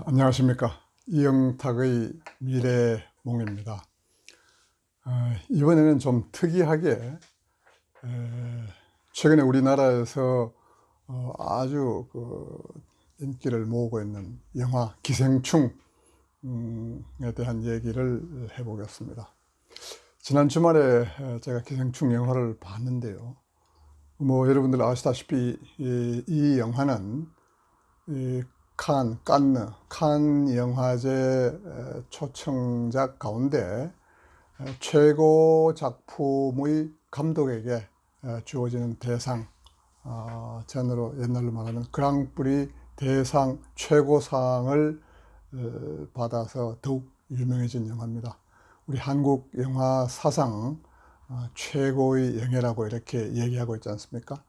안녕하십니까. 이영탁의 미래몽입니다. 이번에는 좀 특이하게 최근에 우리나라에서 아주 인기를 모으고 있는 영화 기생충에 대한 얘기를 해보겠습니다. 지난 주말에 제가 기생충 영화를 봤는데요. 여러분들 아시다시피 이 영화는 칸 영화제 초청작 가운데 최고 작품의 감독에게 주어지는 대상, 전으로 옛날로 말하는 그랑프리 대상 최고상을 받아서 더욱 유명해진 영화입니다. 우리 한국 영화 사상 최고의 영예라고 이렇게 얘기하고 있지 않습니까?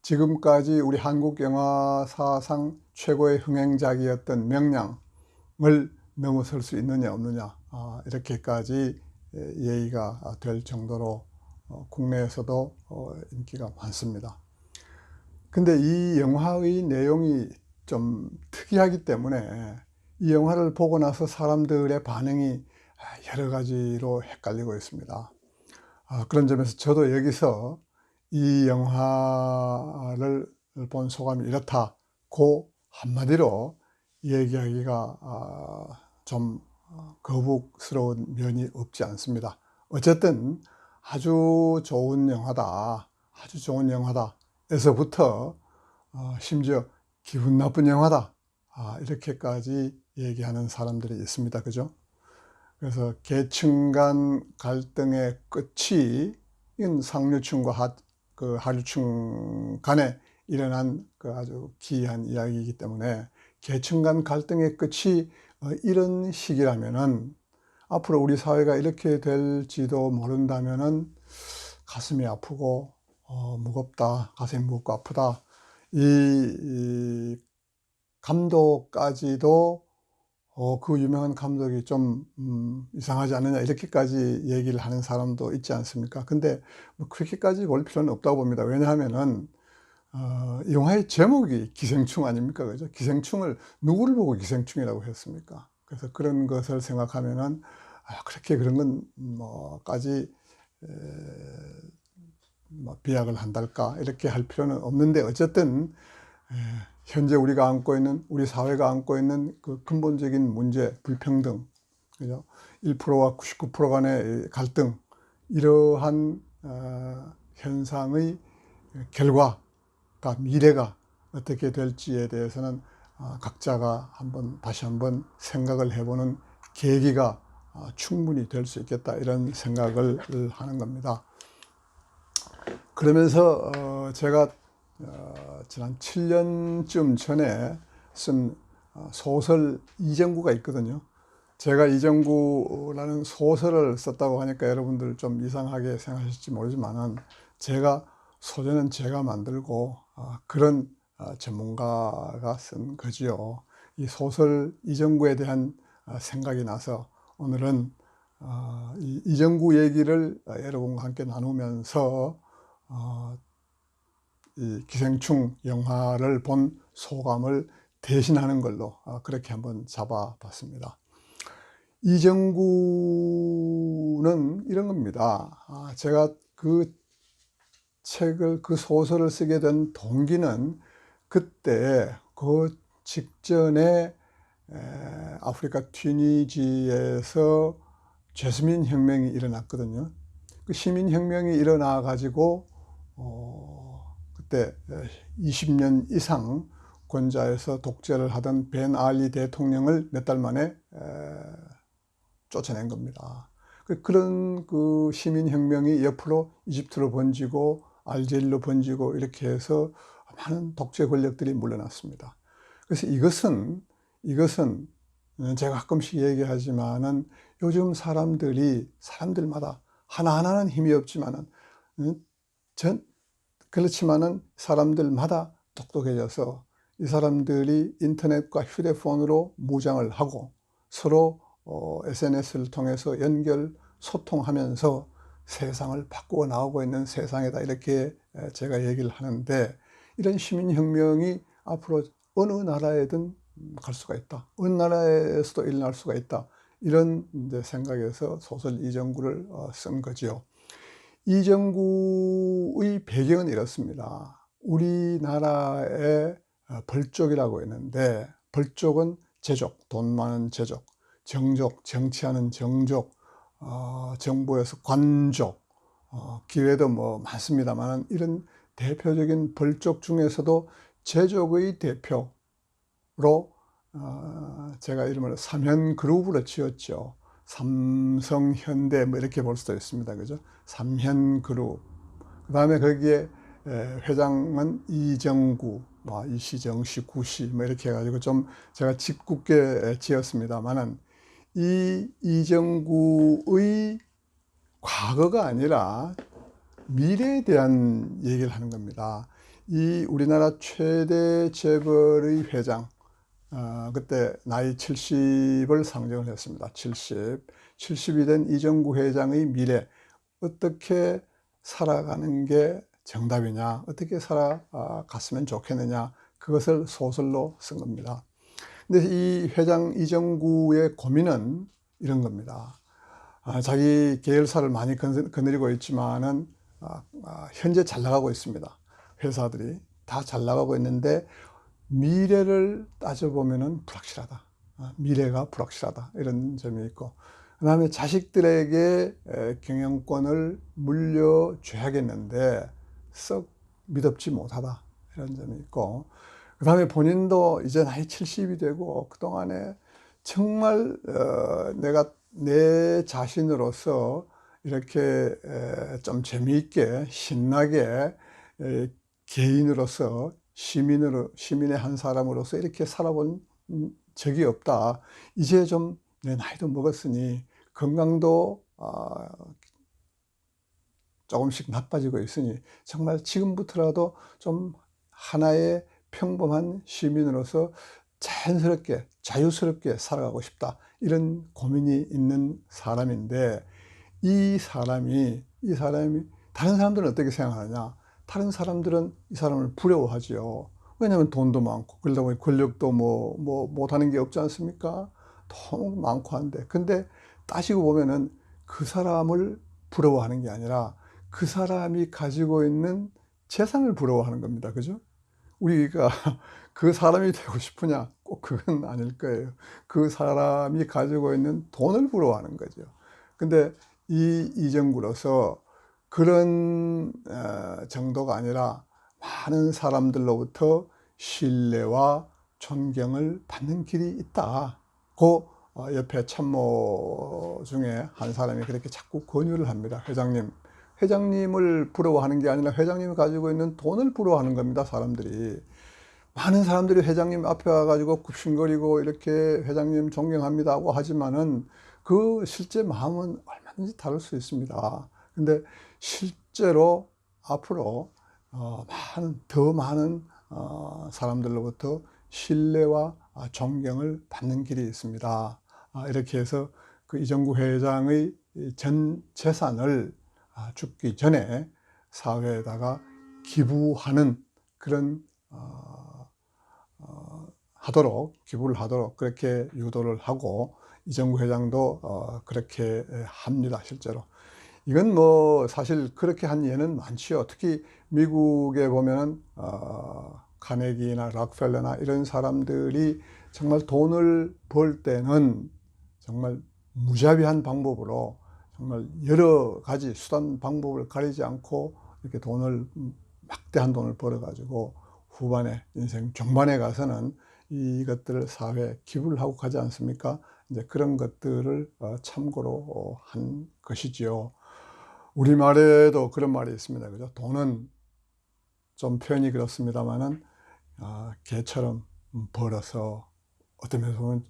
지금까지 우리 한국 영화 사상 최고의 흥행작이었던 명량을 넘어설 수 있느냐 없느냐, 이렇게까지 얘기가 될 정도로 국내에서도 인기가 많습니다. 근데 이 영화의 내용이 좀 특이하기 때문에 이 영화를 보고 나서 사람들의 반응이 여러 가지로 헷갈리고 있습니다. 그런 점에서 저도 여기서 이 영화를 본 소감이 이렇다고 한마디로 얘기하기가 좀 거북스러운 면이 없지 않습니다. 어쨌든 아주 좋은 영화다, 아주 좋은 영화다 에서부터 심지어 기분 나쁜 영화다, 이렇게까지 얘기하는 사람들이 있습니다. 그죠? 그래서 계층 간 갈등의 끝이 상류층과 하류층 간에 일어난 아주 기이한 이야기이기 때문에 계층 간 갈등의 끝이 이런 식이라면은 앞으로 우리 사회가 이렇게 될지도 모른다면은 가슴이 아프고 무겁다, 가슴이 무겁고 아프다. 이 감독까지도 그 유명한 감독이 좀 이상하지 않느냐 이렇게까지 얘기를 하는 사람도 있지 않습니까? 근데 그렇게까지 볼 필요는 없다고 봅니다. 왜냐하면은 영화의 제목이 기생충 아닙니까? 그죠? 기생충을 누구를 보고 기생충이라고 했습니까? 그래서 그런 것을 생각하면은 그렇게 그런 건 비약을 한달까 이렇게 할 필요는 없는데, 어쨌든 현재 우리가 안고 있는, 우리 사회가 안고 있는 그 근본적인 문제, 불평등, 그죠? 1%와 99% 간의 갈등, 이러한 현상의 결과가, 미래가 어떻게 될지에 대해서는 각자가 다시 한번 생각을 해보는 계기가 충분히 될 수 있겠다, 이런 생각을 하는 겁니다. 그러면서 제가 지난 7년쯤 전에 쓴 소설 이정구가 있거든요. 제가 이정구라는 소설을 썼다고 하니까 여러분들 좀 이상하게 생각하실지 모르지만은, 소재는 제가 만들고 그런 전문가가 쓴 거지요. 이 소설 이정구에 대한 생각이 나서 오늘은 이 이정구 얘기를 여러분과 함께 나누면서 이 기생충 영화를 본 소감을 대신하는 걸로 그렇게 한번 잡아봤습니다. 이정구는 이런 겁니다. 제가 그 소설을 쓰게 된 동기는, 그때 그 직전에 아프리카 튀니지에서 제스민 혁명이 일어났거든요. 그 시민혁명이 일어나 가지고 그때 20년 이상 권좌에서 독재를 하던 벤 알리 대통령을 몇 달 만에 쫓아낸 겁니다. 그런 그 시민혁명이 옆으로 이집트로 번지고 알제리로 번지고 이렇게 해서 많은 독재 권력들이 물러났습니다. 그래서 이것은 제가 가끔씩 얘기하지만은, 요즘 사람들마다 하나하나는 힘이 없지만은, 그렇지만은 사람들마다 똑똑해져서 이 사람들이 인터넷과 휴대폰으로 무장을 하고 서로 SNS를 통해서 소통하면서 세상을 바꾸어 나오고 있는 세상이다, 이렇게 제가 얘기를 하는데, 이런 시민혁명이 앞으로 어느 나라에든 갈 수가 있다. 어느 나라에서도 일어날 수가 있다. 이런 이제 생각에서 소설 이정구를 쓴 거지요. 이정구의 배경은 이렇습니다. 우리나라에 벌족이라고 있는데, 벌족은 제족, 돈 많은 제족, 정족, 정치하는 정족, 정부에서 관족, 기회도 뭐 많습니다만, 이런 대표적인 벌족 중에서도 제족의 대표로 제가 이름을 삼현그룹으로 지었죠. 삼성, 현대 뭐 이렇게 볼 수도 있습니다. 그죠? 삼현그룹. 그 다음에 거기에 회장은 이정구, 뭐 이시정씨, 구씨 뭐 이렇게 해가지고 좀 제가 짓궂게 지었습니다만은, 이 이정구의 과거가 아니라 미래에 대한 얘기를 하는 겁니다. 이 우리나라 최대 재벌의 회장, 그때 나이 70을 상정을 했습니다. 70이 된 이정구 회장의 미래, 어떻게 살아가는 게 정답이냐, 어떻게 살아갔으면 좋겠느냐, 그것을 소설로 쓴 겁니다. 근데 이 회장 이정구의 고민은 이런 겁니다. 자기 계열사를 많이 거느리고 있지만은 현재 잘 나가고 있습니다. 회사들이 다 잘 나가고 있는데 미래를 따져보면은 불확실하다. 미래가 불확실하다. 이런 점이 있고, 그 다음에 자식들에게 경영권을 물려줘야겠는데 썩 미덥지 못하다. 이런 점이 있고, 그 다음에 본인도 이제 나이 70이 되고 그동안에 정말 내가 내 자신으로서 이렇게 좀 재미있게 신나게 개인으로서 시민의 한 사람으로서 이렇게 살아본 적이 없다. 이제 좀 내 나이도 먹었으니 건강도 조금씩 나빠지고 있으니 정말 지금부터라도 좀 하나의 평범한 시민으로서 자연스럽게 자유스럽게 살아가고 싶다. 이런 고민이 있는 사람인데, 이 사람이 다른 사람들은 어떻게 생각하느냐? 다른 사람들은 이 사람을 부러워하지요. 왜냐하면 돈도 많고, 그러다 보니 권력도 못하는 게 없지 않습니까? 돈 많고 한데. 근데 따지고 보면은 그 사람을 부러워하는 게 아니라 그 사람이 가지고 있는 재산을 부러워하는 겁니다. 그죠? 우리가 그 사람이 되고 싶으냐? 꼭 그건 아닐 거예요. 그 사람이 가지고 있는 돈을 부러워하는 거죠. 근데 이 이정구로서 그런 정도가 아니라 많은 사람들로부터 신뢰와 존경을 받는 길이 있다. 그 옆에 참모 중에 한 사람이 그렇게 자꾸 권유를 합니다. 회장님을 부러워하는 게 아니라 회장님이 가지고 있는 돈을 부러워하는 겁니다. 사람들이. 많은 사람들이 회장님 앞에 와가지고 굽신거리고 이렇게 회장님 존경합니다고 하지만은 그 실제 마음은 얼마든지 다를 수 있습니다. 근데 실제로 앞으로 더 많은 사람들로부터 신뢰와 존경을 받는 길이 있습니다. 이렇게 해서 그 이정구 회장의 전 재산을 죽기 전에 사회에다가 기부하는 그런 기부를 하도록 그렇게 유도를 하고, 이정구 회장도 그렇게 합니다. 실제로 이건 뭐 사실 그렇게 한 예는 많지요. 특히 미국에 보면은 카네기나 락펠러나 이런 사람들이 정말 돈을 벌 때는 정말 무자비한 방법으로 정말 여러 가지 수단 방법을 가리지 않고 이렇게 막대한 돈을 벌어 가지고 후반에 인생 종반에 가서는 이것들을 사회에 기부를 하고 가지 않습니까? 이제 그런 것들을 참고로 한 것이지요. 우리말에도 그런 말이 있습니다. 그죠? 돈은 좀 표현이 그렇습니다만은 개처럼 벌어서, 어떤 면에서 보면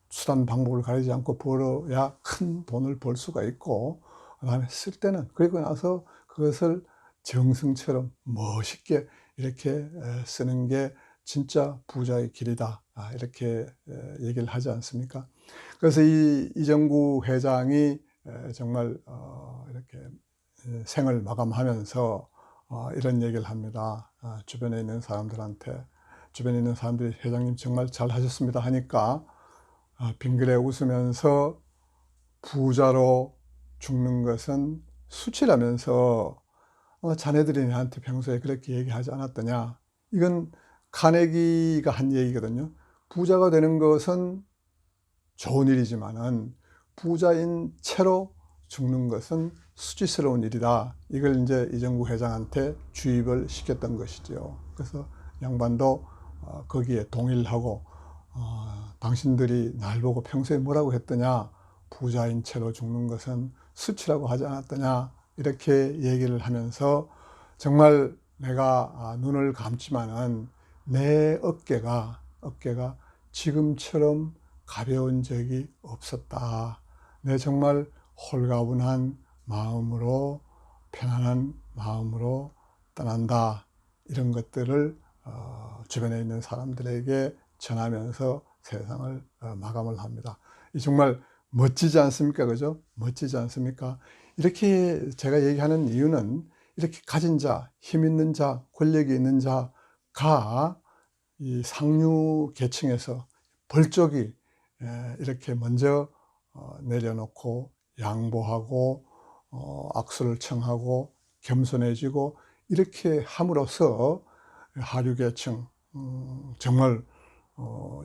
수단 방법을 가리지 않고 벌어야 큰 돈을 벌 수가 있고, 그다음에 쓸 때는, 그리고 나서 그것을 정승처럼 멋있게 이렇게 쓰는 게 진짜 부자의 길이다. 이렇게 얘기를 하지 않습니까? 그래서 이 이정구 회장이 정말 이렇게 생을 마감하면서 이런 얘기를 합니다. 주변에 있는 사람들한테, 주변에 있는 사람들이 회장님 정말 잘하셨습니다 하니까 빙그레 웃으면서 부자로 죽는 것은 수치라면서 자네들이 나한테 평소에 그렇게 얘기하지 않았더냐. 이건 카네기가 한 얘기거든요. 부자가 되는 것은 좋은 일이지만은 부자인 채로 죽는 것은 수치스러운 일이다. 이걸 이제 이정구 회장한테 주입을 시켰던 것이죠. 그래서 양반도 거기에 동의하고 당신들이 날 보고 평소에 뭐라고 했더냐. 부자인 채로 죽는 것은 수치라고 하지 않았더냐. 이렇게 얘기를 하면서 정말 내가 눈을 감지만은 내 어깨가 지금처럼 가벼운 적이 없었다. 내 정말 홀가분한 마음으로 편안한 마음으로 떠난다. 이런 것들을 주변에 있는 사람들에게 전하면서 세상을 마감을 합니다. 이 정말 멋지지 않습니까? 그죠? 멋지지 않습니까? 이렇게 제가 얘기하는 이유는 이렇게 가진 자, 힘 있는 자, 권력이 있는 자가 이 상류 계층에서 벌쪽이 이렇게 먼저 내려놓고 양보하고 악수를 청하고 겸손해지고 이렇게 함으로써 하류 계층, 정말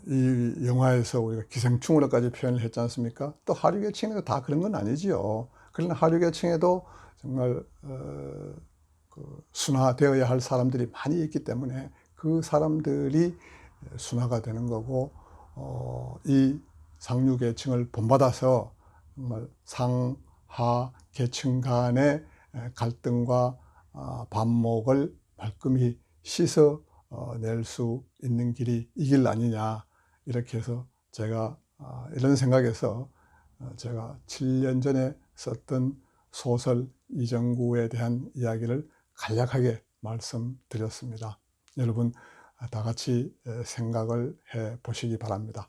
이 영화에서 우리가 기생충으로까지 표현을 했지 않습니까? 또 하류 계층에도 다 그런 건 아니지요. 그러나 하류 계층에도 정말 순화되어야 할 사람들이 많이 있기 때문에 그 사람들이 순화가 되는 거고, 이 상류 계층을 본받아서 정말 상하 계층 간의 갈등과 반목을 말끔히 씻어 낼 수 있는 길이 이 길 아니냐. 이렇게 해서 제가 이런 생각에서 제가 7년 전에 썼던 소설 이정구에 대한 이야기를 간략하게 말씀드렸습니다. 여러분 다 같이 생각을 해 보시기 바랍니다.